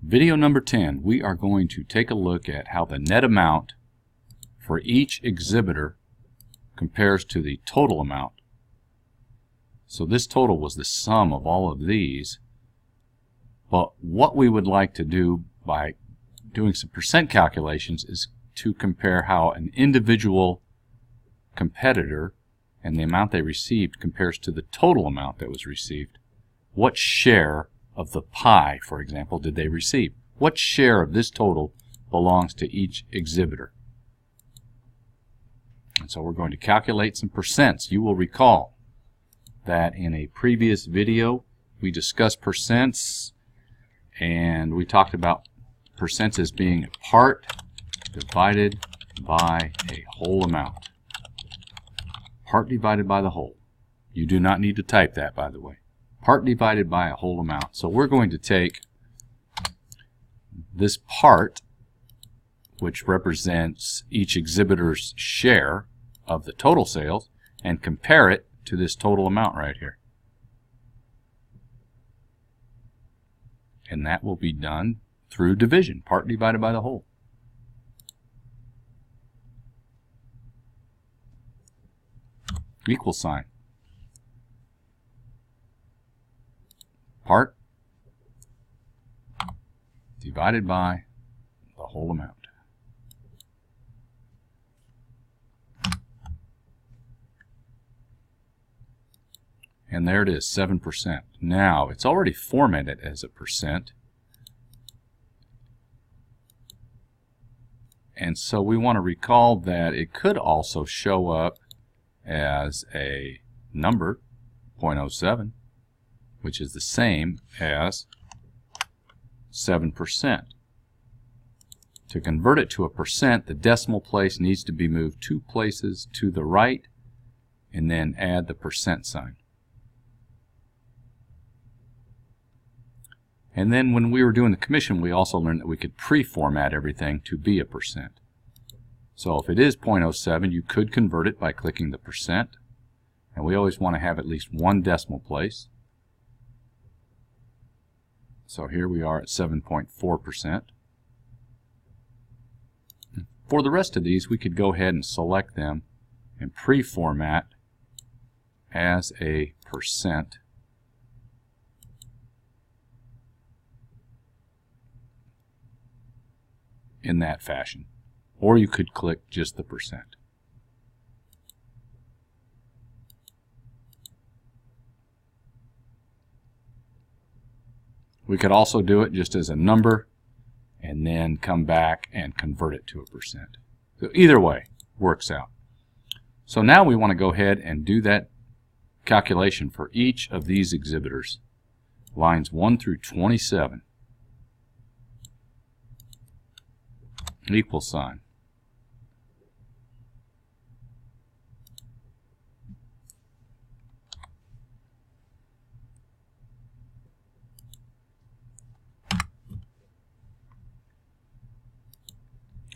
Video number 10, we are going to take a look at how the net amount for each exhibitor compares to the total amount. So this total was the sum of all of these, but what we would like to do by doing some percent calculations is to compare how an individual competitor and the amount they received compares to the total amount that was received. What share of the pie, for example, did they receive? What share of this total belongs to each exhibitor? And so we're going to calculate some percents. You will recall that in a previous video we discussed percents, and we talked about percents as being a part divided by a whole amount. Part divided by the whole. You do not need to type that, by the way. Part divided by a whole amount. So we're going to take this part, which represents each exhibitor's share of the total sales, and compare it to this total amount right here. And that will be done through division, part divided by the whole. Equal sign. Part divided by the whole amount. And there it is, 7%. Now, it's already formatted as a percent. And so we want to recall that it could also show up as a number, 0.07, which is the same as 7%. To convert it to a percent, the decimal place needs to be moved 2 places to the right, and then add the percent sign. And then when we were doing the commission, we also learned that we could pre-format everything to be a percent. So if it is 0.07, you could convert it by clicking the percent. And we always want to have at least one decimal place. So here we are at 7.4%. For the rest of these, we could go ahead and select them and pre-format as a percent. In that fashion. Or you could click just the percent. We could also do it just as a number and then come back and convert it to a percent. So either way works out. So now we want to go ahead and do that calculation for each of these exhibitors, lines 1 through 27. Equal sign.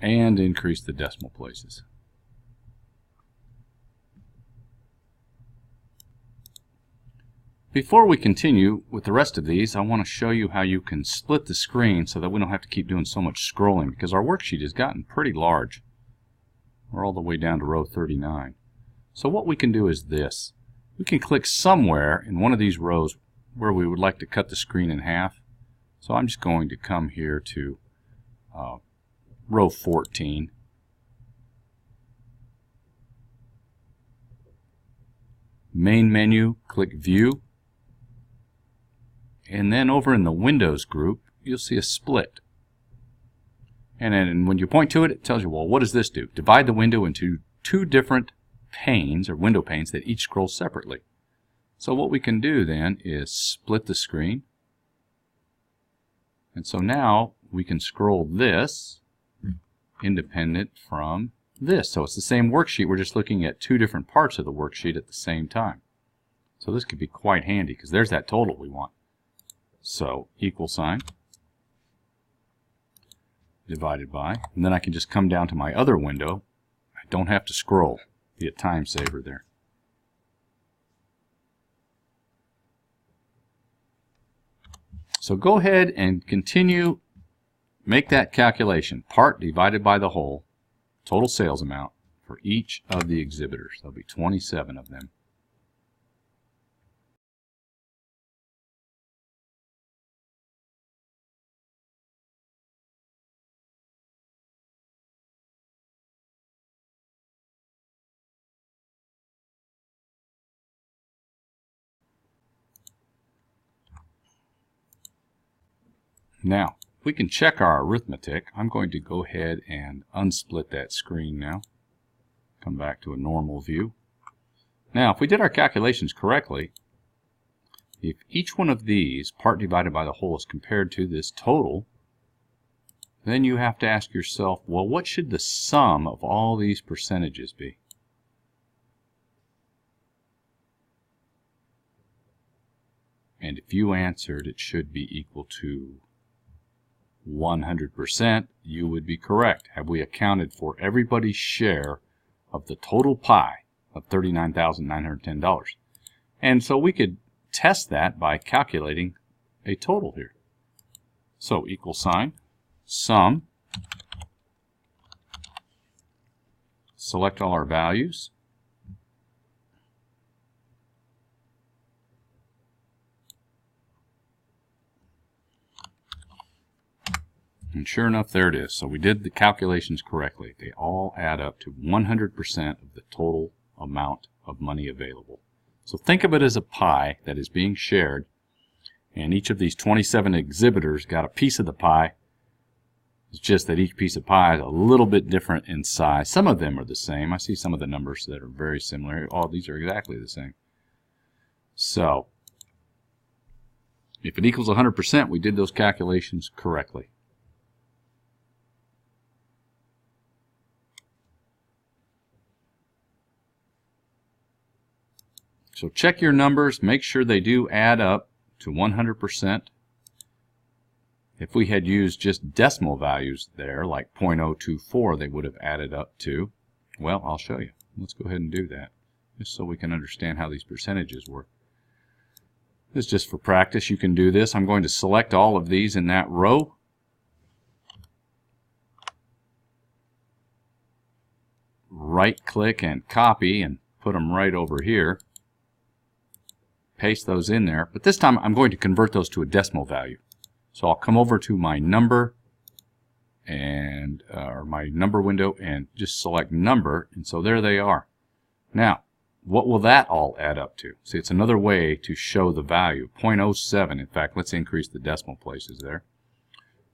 And increase the decimal places. Before we continue with the rest of these, I want to show you how you can split the screen so that we don't have to keep doing so much scrolling, because our worksheet has gotten pretty large. We're all the way down to row 39. So what we can do is this. We can click somewhere in one of these rows where we would like to cut the screen in half. So I'm just going to come here to row 14. Main menu, click View. And then over in the Windows group, you'll see a split. And then when you point to it, it tells you, well, what does this do? Divide the window into 2 different panes, or window panes, that each scroll separately. So what we can do then is split the screen. And so now we can scroll this independent from this. So it's the same worksheet. We're just looking at 2 different parts of the worksheet at the same time. So this could be quite handy, because there's that total we want. So equal sign divided by, and then I can just come down to my other window. I don't have to scroll. Be a time saver there. So go ahead and continue make that calculation, part divided by the whole, total sales amount for each of the exhibitors. There'll be 27 of them. Now, we can check our arithmetic. I'm going to go ahead and unsplit that screen now. Come back to a normal view. Now, if we did our calculations correctly, if each one of these, part divided by the whole, is compared to this total, then you have to ask yourself, well, what should the sum of all these percentages be? And if you answered it should be equal to 100%, you would be correct. Have we accounted for everybody's share of the total pie of $39,910? And so we could test that by calculating a total here. So equal sign, sum, select all our values, and sure enough, there it is. So we did the calculations correctly. They all add up to 100% of the total amount of money available. So think of it as a pie that is being shared, and each of these 27 exhibitors got a piece of the pie. It's just that each piece of pie is a little bit different in size. Some of them are the same. I see some of the numbers that are very similar. Oh, these are exactly the same. So if it equals 100%, we did those calculations correctly. So check your numbers, make sure they do add up to 100%. If we had used just decimal values there, like 0.024, they would have added up to, well, I'll show you. Let's go ahead and do that, just so we can understand how these percentages work. This is just for practice. You can do this. I'm going to select all of these in that row. Right-click and copy and put them right over here. Paste those in there, but this time I'm going to convert those to a decimal value. So I'll come over to my number and or my number window and just select number, and so there they are. Now, what will that all add up to? See, it's another way to show the value. 0.07. In fact, let's increase the decimal places there.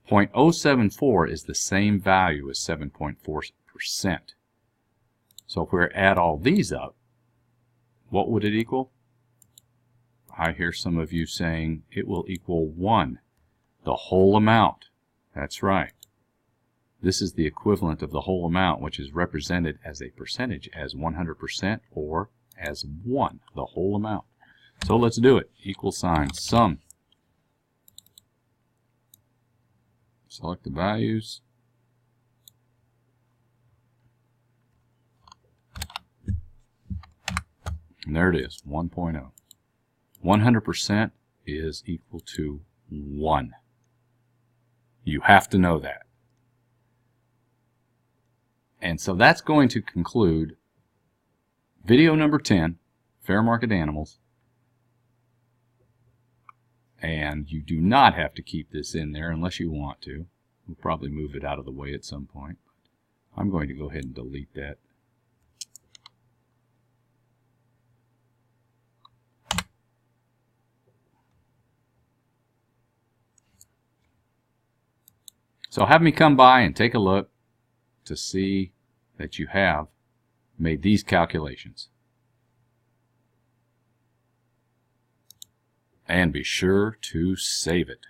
0.074 is the same value as 7.4%. So if we were to add all these up, what would it equal? I hear some of you saying it will equal 1, the whole amount. That's right. This is the equivalent of the whole amount, which is represented as a percentage as 100% or as 1, the whole amount. So let's do it. Equal sign, sum. Select the values. And there it is, 1.0. 100% is equal to 1. You have to know that. And so that's going to conclude video number 10, Fair Market Animals. And you do not have to keep this in there unless you want to. We'll probably move it out of the way at some point. I'm going to go ahead and delete that. So have me come by and take a look to see that you have made these calculations. And be sure to save it.